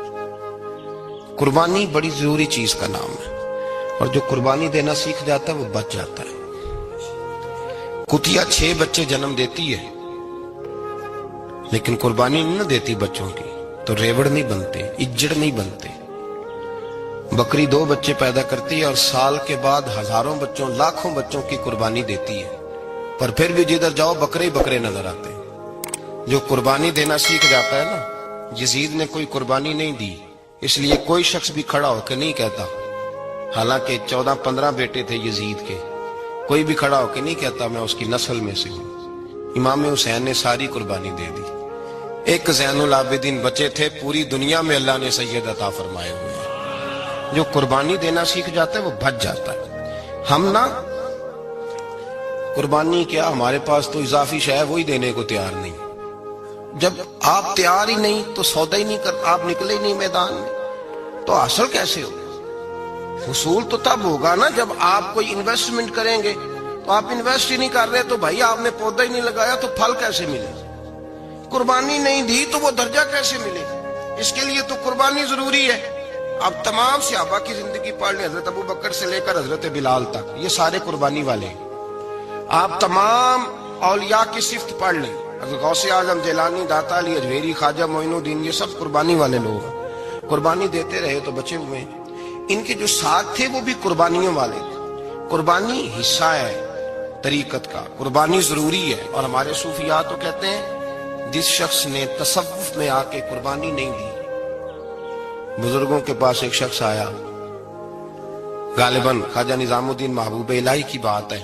قربانی بڑی ضروری چیز کا نام ہے, اور جو قربانی دینا سیکھ جاتا ہے وہ بچ جاتا ہے. کتیا 6 بچے جنم دیتی ہے لیکن قربانی نہیں دیتی بچوں کی, تو ریوڑ نہیں بنتے, اجڑ نہیں بنتے. بکری 2 بچے پیدا کرتی ہے اور سال کے بعد ہزاروں بچوں, لاکھوں بچوں کی قربانی دیتی ہے, پر پھر بھی جدھر جاؤ بکرے ہی بکرے نظر آتے ہیں. جو قربانی دینا سیکھ جاتا ہے نا, یزید نے کوئی قربانی نہیں دی, اس لیے کوئی شخص بھی کھڑا ہو کے نہیں کہتا, حالانکہ 14-15 بیٹے تھے یزید کے, کوئی بھی کھڑا ہو کے نہیں کہتا میں اس کی نسل میں سے ہوں. امام حسین نے ساری قربانی دے دی. ایک زین العابدین بچے تھے, پوری دنیا میں اللہ نے سید عطا فرمائے ہوئے ہیں. جو قربانی دینا سیکھ جاتا ہے وہ بچ جاتا ہے. ہم نا قربانی کیا, ہمارے پاس تو اضافی شے ہے وہی دینے کو تیار نہیں. جب آپ تیار ہی نہیں تو سودا ہی نہیں کر, آپ نکلے ہی نہیں میدان میں, تو حاصل کیسے ہوگا؟ حصول تو تب ہوگا نا جب آپ کوئی انویسٹمنٹ کریں گے. تو آپ انویسٹ ہی نہیں کر رہے تو بھائی آپ نے پودا ہی نہیں لگایا تو پھل کیسے ملے؟ قربانی نہیں دی تو وہ درجہ کیسے ملے؟ اس کے لیے تو قربانی ضروری ہے. اب تمام صحابہ کی زندگی پڑھ لیں, حضرت ابو بکر سے لے کر حضرت بلال تک, یہ سارے قربانی والے ہیں. آپ تمام اولیاء کی صفت پڑھ لیں, حضرت غوث اعظم, جیلانی, داتا علی اجمیری, خواجہ معین الدین, یہ سب قربانی والے لوگ ہیں. قربانی دیتے رہے تو بچے ہوئے. ان کے جو ساتھ تھے وہ بھی قربانیوں والے تھے. قربانی حصہ ہے طریقت کا, قربانی ضروری ہے. اور ہمارے صوفیاء تو کہتے ہیں جس شخص نے تصوف میں آ کے قربانی نہیں دی. بزرگوں کے پاس ایک شخص آیا, غالباً خواجہ نظام الدین محبوب الہی کی بات ہے,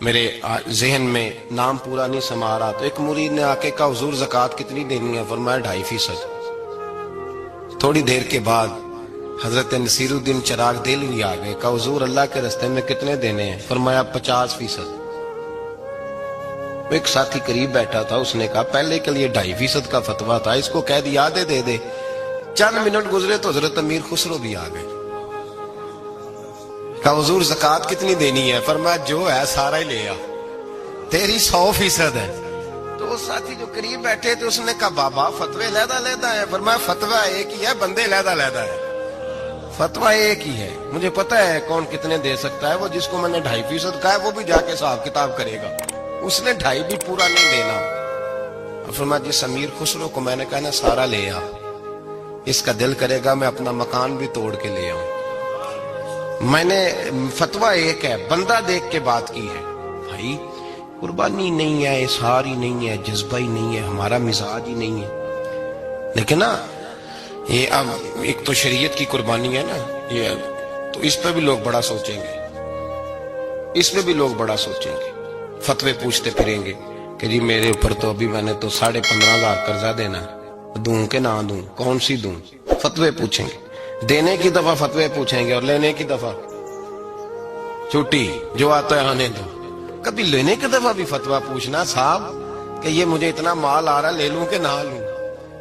میرے ذہن میں نام پورا نہیں سما رہا. تو ایک مرید نے آ کے کہا حضور زکوٰۃ کتنی دینی ہے؟ فرمایا 2.5%. تھوڑی دیر کے بعد حضرت نصیر الدین چراغ دہلوی آ گئے, کہا حضور اللہ کے راستے میں کتنے دینے ہیں؟ فرمایا 50%. ایک ساتھی قریب بیٹھا تھا, اس نے کہا پہلے کے لیے 2.5% کا فتویٰ تھا, اس کو کہہ دیا دے دے. چند منٹ گزرے تو حضرت امیر خسرو بھی آ گئے, کہا حضور زکوٰۃ کتنی دینی ہے؟ فرمایا جو ہے سارا ہی لے آ, تیری 100% ہے. تو وہ ساتھی جو قریب بیٹھے تھے اس نے کہا بابا فتوے علیحدہ علیحدہ ہے. فرمایا فتویٰ ایک ہی ہے, بندے علیحدہ علیحدہ ہے. فتویٰ ایک ہی ہے, مجھے پتا ہے کون کتنے دے سکتا ہے. وہ جس کو میں نے 2.5% کہا ہے وہ بھی جا کے حساب کتاب کرے گا, اس نے 2.5 بھی پورا نہیں دینا. فرمایا جس امیر خسرو کو میں نے کہا نا سارا لے آ, اس کا دل کرے گا میں اپنا مکان بھی توڑ کے لے آؤں. میں نے فتویٰ ایک ہے, بندہ دیکھ کے بات کی ہے. بھائی قربانی نہیں ہے, اظہار ہی نہیں ہے, جذبہ ہی نہیں ہے, ہمارا مزاج ہی نہیں ہے. لیکن نا یہ اب ایک تو شریعت کی قربانی ہے نا, یہ تو اس پہ بھی لوگ بڑا سوچیں گے, اس پہ بھی لوگ بڑا سوچیں گے. فتوے پوچھتے پھریں گے کہ جی میرے اوپر تو ابھی میں نے تو 15,500 قرضہ دینا ہے، دوں کہ نہ دوں، کون سی دوں؟ فتوے پوچھیں گے، دینے کی دفعہ فتوے پوچھیں گے اور لینے کی دفعہ چھٹی، جو آتا ہے آنے دو۔ کبھی لینے کی دفعہ بھی فتویٰ پوچھنا صاحب کہ یہ مجھے اتنا مال آ رہا لے لوں کہ نہ لوں،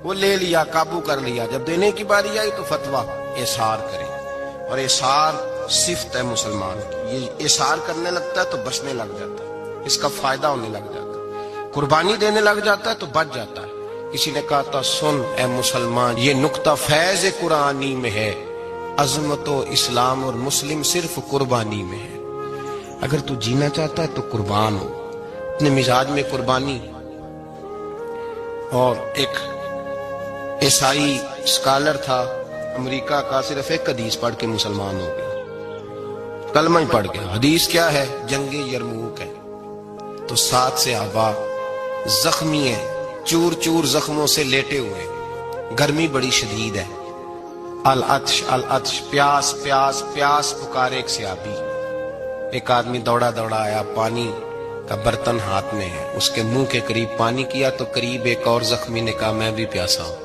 وہ لے لیا، قابو کر لیا، جب دینے کی باری آئی تو فتویٰ احسار کرے۔ اور احسار صفت ہے مسلمان کی، یہ احسار کرنے لگتا ہے تو بچنے لگ جاتا ہے، اس کا فائدہ ہونے لگ جاتا ہے، قربانی دینے لگ جاتا ہے تو بچ جاتا ہے۔ کسی نے کہا تھا سن اے مسلمان، یہ نقطہ فیض قرآنی میں ہے، عظمت و اسلام اور مسلم صرف قربانی میں ہے۔ اگر تو جینا چاہتا ہے تو قربان ہو، اپنے مزاج میں قربانی۔ اور ایک عیسائی اسکالر تھا امریکہ کا، صرف ایک حدیث پڑھ کے مسلمان ہو گیا، کلمہ ہی پڑھ گیا۔ حدیث کیا ہے؟ جنگ یرموک ہے۔ تو 7 صحابہ زخمی ہیں، چور چور زخموں سے لیٹے ہوئے، گرمی بڑی شدید ہے، العطش العطش، پیاس پیاس پیاس پکارے ایک صحابی۔ ایک آدمی دوڑا دوڑا آیا، پانی کا برتن ہاتھ میں ہے، اس کے منہ کے قریب پانی کیا تو قریب ایک اور زخمی نے کہا میں بھی پیاسا ہوں۔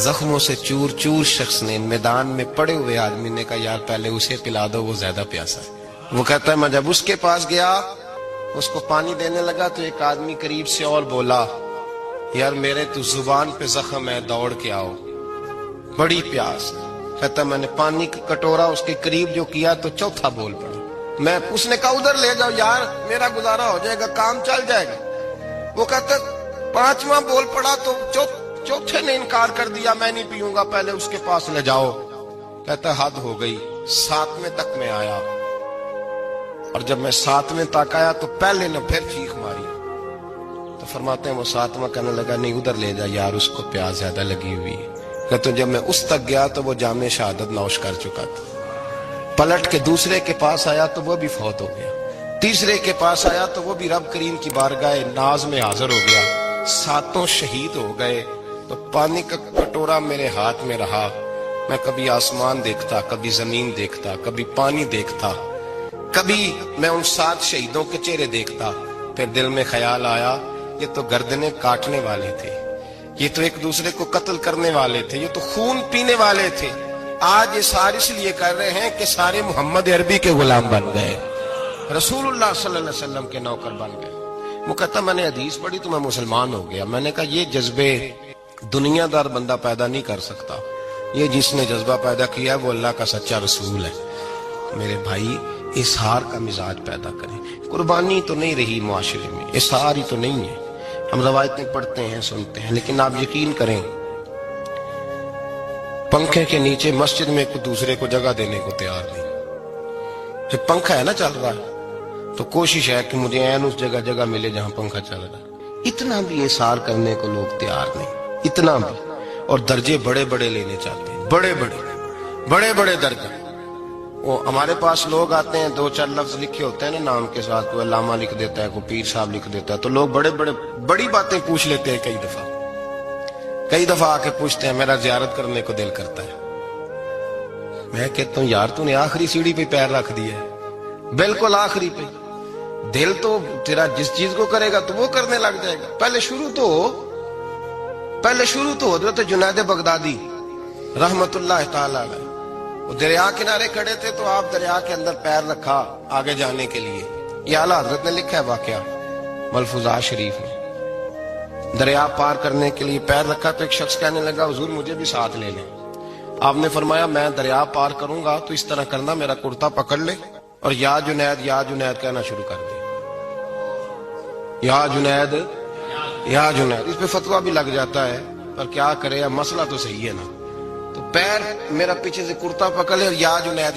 زخموں سے چور چور شخص نے، میدان میں پڑے ہوئے آدمی نے کہا یار پہلے اسے پلا دو، وہ زیادہ پیاسا ہے۔ وہ کہتا ہے میں جب اس کے پاس گیا، اس کو پانی دینے لگا تو ایک آدمی قریب سے اور بولا یار میرے تو زبان پہ زخم ہے، دوڑ کے آؤ، بڑی پیاس۔ کہتا میں نے پانی کا کٹورا اس کے قریب جو کیا تو چوتھا بول پڑا، اس نے کہا ادھر لے جاؤ یار میرا گزارا ہو جائے گا، کام چل جائے گا۔ وہ کہتا 5واں بول پڑا تو چوتھے نے انکار کر دیا، میں نہیں پیوں گا، پہلے اس کے پاس لے جاؤ۔ کہتا حد ہو گئی۔ 7ویں تک میں آیا، اور جب میں 7ویں تک آیا تو پہلے نے پھر چیخ ماری۔ تو فرماتے ہیں وہ 7واں کہنے لگا نہیں ادھر لے جا یار، اس کو پیاس زیادہ لگی ہوئی ہے۔ کہتے جب میں اس تک گیا تو وہ جام شہادت نوش کر چکا تھا۔ پلٹ کے دوسرے کے پاس آیا تو وہ بھی فوت ہو گیا، تیسرے کے پاس آیا تو وہ بھی رب کریم کی بارگاہ ناز میں حاضر ہو گیا، 7 شہید ہو گئے۔ تو پانی کا کٹورا میرے ہاتھ میں رہا، میں کبھی آسمان دیکھتا، کبھی زمین دیکھتا، کبھی پانی دیکھتا، کبھی میں ان 7 شہیدوں کے چہرے دیکھتا۔ پھر دل میں خیال آیا یہ تو گردنیں کاٹنے والے تھے، یہ تو ایک دوسرے کو قتل کرنے والے تھے، یہ تو خون پینے والے تھے۔ آج یہ سارے اس لیے کر رہے ہیں کہ سارے محمد عربی کے غلام بن گئے، رسول اللہ صلی اللہ علیہ وسلم کے نوکر بن گئے۔ وہ کہتا میں نے حدیث پڑھی تو میں مسلمان ہو گیا۔ میں نے کہا یہ جذبے دنیا دار بندہ پیدا نہیں کر سکتا، یہ جس نے جذبہ پیدا کیا ہے وہ اللہ کا سچا رسول ہے۔ میرے بھائی اظہار کا مزاج پیدا کریں۔ قربانی تو نہیں رہی معاشرے میں، اظہار ہی تو نہیں ہے۔ ہم روایتیں پڑھتے ہیں سنتے ہیں، لیکن آپ یقین کریں پنکھے کے نیچے مسجد میں ایک دوسرے کو جگہ دینے کو تیار نہیں۔ جب پنکھا ہے نا چل رہا ہے تو کوشش ہے کہ مجھے عین اس جگہ ملے جہاں پنکھا چل رہا ہے۔ اتنا بھی اظہار کرنے کو لوگ تیار نہیں، اتنا بھی۔ اور درجے بڑے بڑے لینے چاہتے ہیں، بڑے بڑے درجے۔ وہ ہمارے پاس لوگ آتے ہیں، 2-4 لفظ لکھے ہوتے ہیں نا نام کے ساتھ، کوئی علامہ لکھ دیتا ہے، کوئی پیر صاحب لکھ دیتا ہے، تو لوگ بڑی باتیں پوچھ لیتے ہیں۔ کئی دفعہ آ کے پوچھتے ہیں میرا زیارت کرنے کو دل کرتا ہے۔ میں کہتا ہوں یار تو نے آخری سیڑھی پہ پیر رکھ دیا ہے، بالکل آخری پہ۔ دل تو تیرا جس چیز کو کرے گا تو وہ کرنے لگ جائے گا۔ پہلے شروع تو ہو۔ حضرت جنید بغدادی رحمت اللہ تعالی علیہ، وہ دریا کنارے کھڑے تھے تو آپ دریا کے اندر پیر رکھا آگے جانے کے لیے۔ یہ اعلیٰ حضرت نے لکھا ہے واقعہ ملفوظات شریف میں۔ دریا پار کرنے کے لیے پیر رکھا تو ایک شخص کہنے لگا حضور مجھے بھی ساتھ لے لیں۔ آپ نے فرمایا میں دریا پار کروں گا تو اس طرح کرنا، میرا کرتا پکڑ لے اور یا جنید یا جنید کہنا شروع کر دے، یا جنید یا جنید۔ اس پہ فتویٰ بھی لگ جاتا ہے، پر کیا کرے، مسئلہ تو صحیح ہے نا۔ تو پیر میرا پیچھے سے کرتا پکڑ لے اور یا جنید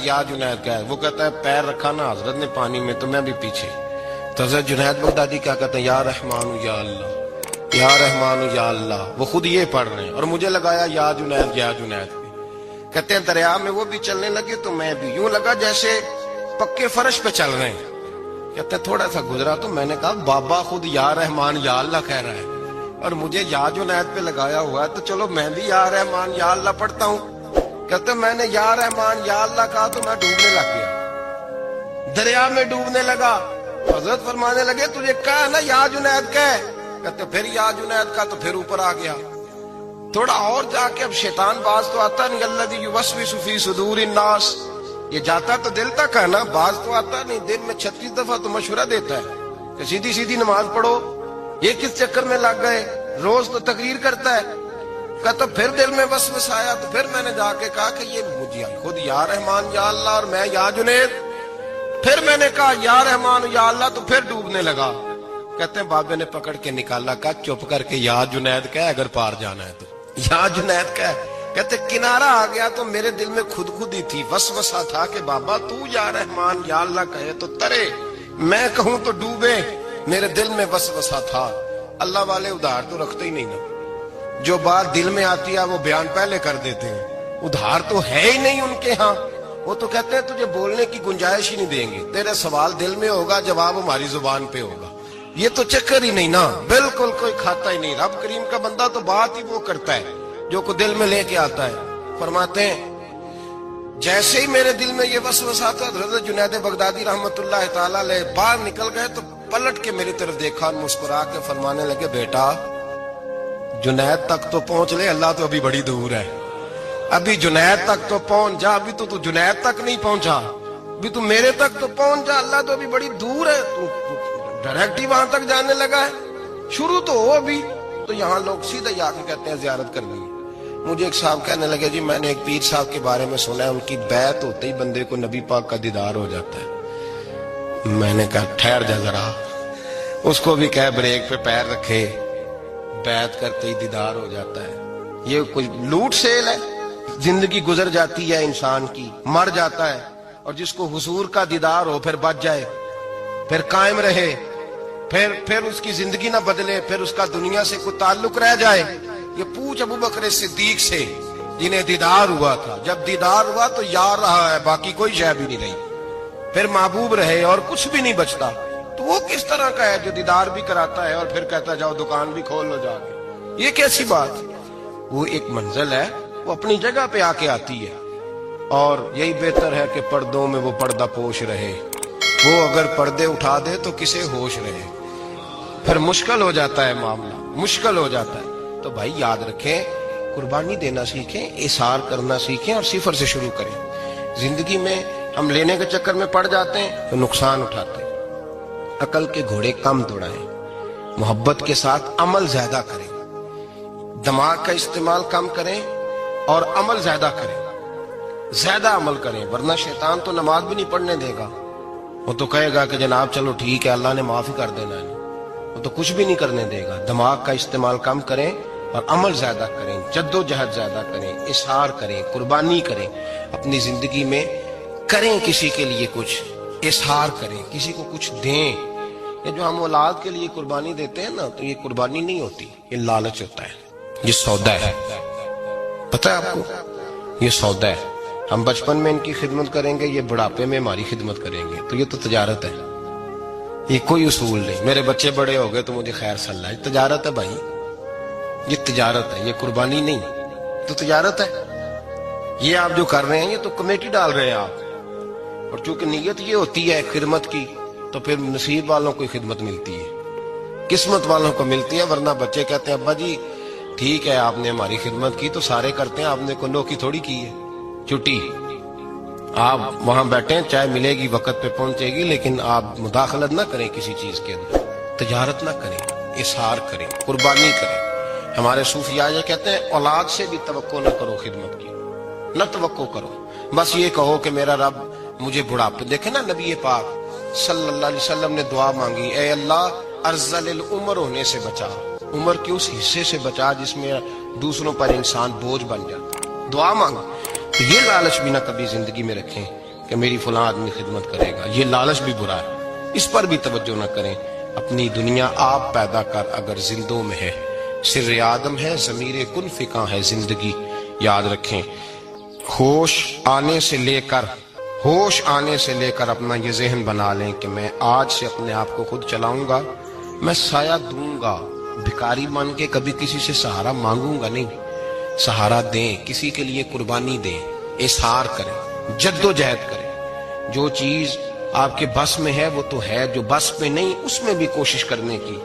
کہا ہے۔ وہ کہتا ہے پیر رکھا نا حضرت نے پانی میں تو میں بھی پیچھے۔ تو حضرت جنید بغدادی کیا کہتے ہیں یا رحمان یا اللہ، یا رحمان یا اللہ، وہ خود یہ پڑھ رہے ہیں اور مجھے لگایا یا جنید۔ کہتے ہیں دریا میں وہ بھی چلنے لگے تو میں بھی، یوں لگا جیسے پکے فرش پہ چل رہے ہیں۔ کہتے ہیں تھوڑا سا گزرا تو میں نے کہا بابا خود یا رحمان یا اللہ کہہ رہا ہے اور مجھے یا جنید پہ لگایا ہوا ہے، تو چلو میں بھی یا رحمان یا اللہ پڑھتا ہوں۔ کہتے ہیں میں نے یا رحمان یا اللہ کہا تو میں ڈوبنے لگ گیا، دریا میں ڈوبنے لگا۔ حضرت فرمانے لگے تجھے کہا نا یا جنید کہہ، کہتے پھر یا جنید کا تو پھر اوپر آ گیا. تھوڑا اور جا کے اب شیطان باز تو آتا نہیں، الذی یوسوس فی صدور الناس، یہ جاتا تو دل تک ہے نا، باز تو آتا نہیں. دن میں 36 دفعہ تو مشورہ دیتا ہے کہ سیدھی سیدھی نماز پڑھو، یہ کس چکر میں لگ گئے، روز تو تقریر کرتا ہے. کہتا پھر دل میں وسوسہ آیا تو پھر میں نے جا کے کہا کہ یہ مجھے خود یا رحمان یا اللہ اور میں یا جنید. پھر میں نے کہا یا رحمان یا اللہ تو پھر ڈوبنے لگا. کہتے ہیں بابے نے پکڑ کے نکالا، کہا چپ کر کے یا جنید کہہ اگر پار جانا ہے تو یا جنید کہہ. کہتے کنارہ آ گیا تو میرے دل میں خود ہی تھی، وسوسہ تھا کہ بابا تو یا رحمان یا اللہ کہے تو ترے، میں کہوں تو ڈوبے. میرے دل میں وسوسہ تھا. اللہ والے ادھار تو رکھتے ہی نہیں نا، جو بات دل میں آتی ہے وہ بیان پہلے کر دیتے ہیں. ادھار تو ہے ہی نہیں ان کے ہاں. وہ تو کہتے ہیں تجھے بولنے کی گنجائش ہی نہیں دیں گے، تیرے سوال دل میں ہوگا جواب ہماری زبان پہ ہوگا. یہ تو چکر ہی نہیں نا، بالکل کوئی کھاتا ہی نہیں. رب کریم کا بندہ تو بات ہی وہ کرتا ہے جو کو دل میں لے کے آتا ہے. فرماتے ہیں جیسے ہی میرے دل میں یہ وسوسہ تھا، حضرت جنید بغدادی رحمت اللہ تعالی علیہ باہر نکل گئے تو پلٹ کے میری طرف دیکھا اور مسکرا کے فرمانے لگے بیٹا جنید تک تو پہنچ لے، اللہ تو ابھی بڑی دور ہے. ابھی جنید تک تو پہنچ جا، ابھی تو جنید تک نہیں پہنچا، ابھی تو میرے تک تو پہنچ جا، اللہ تو ابھی بڑی دور ہے. تو ڈائریکٹ ہی وہاں تک جانے لگا ہے، شروع تو ہو ابھی. تو یہاں لوگ سیدھا جا کے کہتے ہیں زیارت کرنی ہے. مجھے ایک صاحب کہنے لگے جی میں نے ایک پیر صاحب کے بارے میں سنا ہے ان کی بیعت ہوتے ہی بندے کو نبی پاک کا دیدار ہو جاتا ہے. میں نے کہا ٹھہر جا ذرا، اس کو بھی کہہ بریک پہ پیر رکھے، بیعت کرتے ہی دیدار ہو جاتا ہے. یہ کوئی لوٹ سیل ہے؟ زندگی گزر جاتی ہے انسان کی، مر جاتا ہے، اور جس کو حضور کا دیدار ہو پھر بچ جائے، پھر قائم رہے، پھر اس کی زندگی نہ بدلے، پھر اس کا دنیا سے کوئی تعلق رہ جائے. یہ پوچھ ابو بکر صدیق سے جنہیں دیدار ہوا تھا. جب دیدار ہوا تو یار رہا ہے، باقی کوئی شے بھی نہیں رہی، پھر محبوب رہے اور کچھ بھی نہیں بچتا. تو وہ کس طرح کا ہے جو دیدار بھی کراتا ہے اور پھر کہتا جاؤ دکان بھی کھول لو جا کے؟ یہ کیسی بات؟ وہ ایک منزل ہے، وہ اپنی جگہ پہ آ کے آتی ہے. اور یہی بہتر ہے کہ پردوں میں وہ پردہ پوش رہے. وہ اگر پردے اٹھا دے تو کسے ہوش رہے، پھر مشکل ہو جاتا ہے معاملہ، مشکل ہو جاتا ہے. تو بھائی یاد رکھیں، قربانی دینا سیکھیں، اظہار کرنا سیکھیں اور صفر سے شروع کریں. زندگی میں ہم لینے کے چکر میں پڑ جاتے ہیں تو نقصان اٹھاتے ہیں. عقل کے گھوڑے کم دوڑائیں، محبت کے ساتھ عمل زیادہ کریں، دماغ کا استعمال کم کریں اور عمل زیادہ کریں، زیادہ عمل کریں. ورنہ شیطان تو نماز بھی نہیں پڑھنے دے گا. وہ تو کہے گا کہ جناب چلو ٹھیک ہے اللہ نے معافی کر دینا ہے، وہ تو کچھ بھی نہیں کرنے دے گا. دماغ کا استعمال کم کریں اور عمل زیادہ کریں، جد و جہد زیادہ کریں، اظہار کریں، قربانی کریں. اپنی زندگی میں کریں، کسی کے لیے کچھ اظہار کریں، کسی کو کچھ دیں. یہ جو ہم اولاد کے لیے قربانی دیتے ہیں نا، تو یہ قربانی نہیں ہوتی، یہ لالچ ہوتا ہے، یہ سودا ہے. پتہ ہے آپ کو، یہ سودا ہے. ہم بچپن میں ان کی خدمت کریں گے، یہ بڑھاپے میں ہماری خدمت کریں گے. تو یہ تو تجارت ہے، یہ کوئی اصول نہیں. میرے بچے بڑے ہو گئے تو مجھے خیر صلی اللہ، تجارت ہے بھائی، یہ تجارت ہے، یہ قربانی نہیں. تو تجارت ہے. یہ آپ جو کر رہے ہیں یہ تو کمیٹی ڈال رہے ہیں آپ، اور چونکہ نیت یہ ہوتی ہے خدمت کی تو پھر نصیب والوں کو خدمت ملتی ہے، قسمت والوں کو ملتی ہے. ورنہ بچے کہتے ہیں ابا جی ٹھیک ہے آپ نے ہماری خدمت کی تو سارے کرتے ہیں، آپ نے کو نوکی تھوڑی کی ہے. چھٹی آپ وہاں بیٹھیں، چائے ملے گی وقت پہ پہنچے گی، لیکن آپ مداخلت نہ کریں کسی چیز کے اندر، تجارت نہ کریں، اظہار کریں، قربانی کریں. ہمارے صوفیاء یہ کہتے ہیں اولاد سے بھی توقع نہ کرو خدمت کی، نہ توقع کرو. بس یہ کہو کہ میرا رب مجھے بڑھاپے. دیکھیں نا نبی پاک صلی اللہ علیہ وسلم نے دعا مانگی، اے اللہ ارذل العمر ہونے سے بچا، عمر کے اس حصے سے بچا جس میں دوسروں پر انسان بوجھ بن جاتا. دعا مانگا. تو یہ لالچ بھی نہ کبھی زندگی میں رکھیں کہ میری فلاں آدمی خدمت کرے گا، یہ لالچ بھی برا ہے، اس پر بھی توجہ نہ کریں. اپنی دنیا آپ پیدا کر اگر زندوں میں ہے، سر آدم ہے، ضمیر کن فکاں ہے زندگی. یاد رکھیں، ہوش آنے سے لے کر اپنا یہ ذہن بنا لیں کہ میں آج سے اپنے آپ کو خود چلاؤں گا، میں سایہ دوں گا. بھکاری مان کے کبھی کسی سے سہارا مانگوں گا نہیں. سہارا دیں، کسی کے لیے قربانی دیں، اظہار کریں، جد و جہد کریں. جو چیز آپ کے بس میں ہے وہ تو ہے, جو بس میں نہیں اس میں بھی کوشش کرنے کی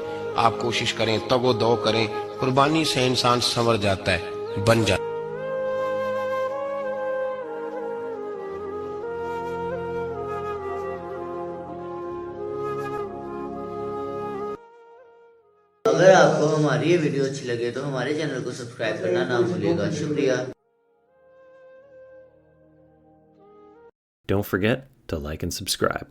آپ کوشش کریں, تگ و دو کریں. قربانی سے انسان سنور جاتا ہے, بن جاتا ہے. اگر آپ کو ہماری یہ ویڈیو اچھی لگے تو ہمارے چینل کو سبسکرائب کرنا نہ بھولیے گا. شکریہ. Don't forget to like and subscribe.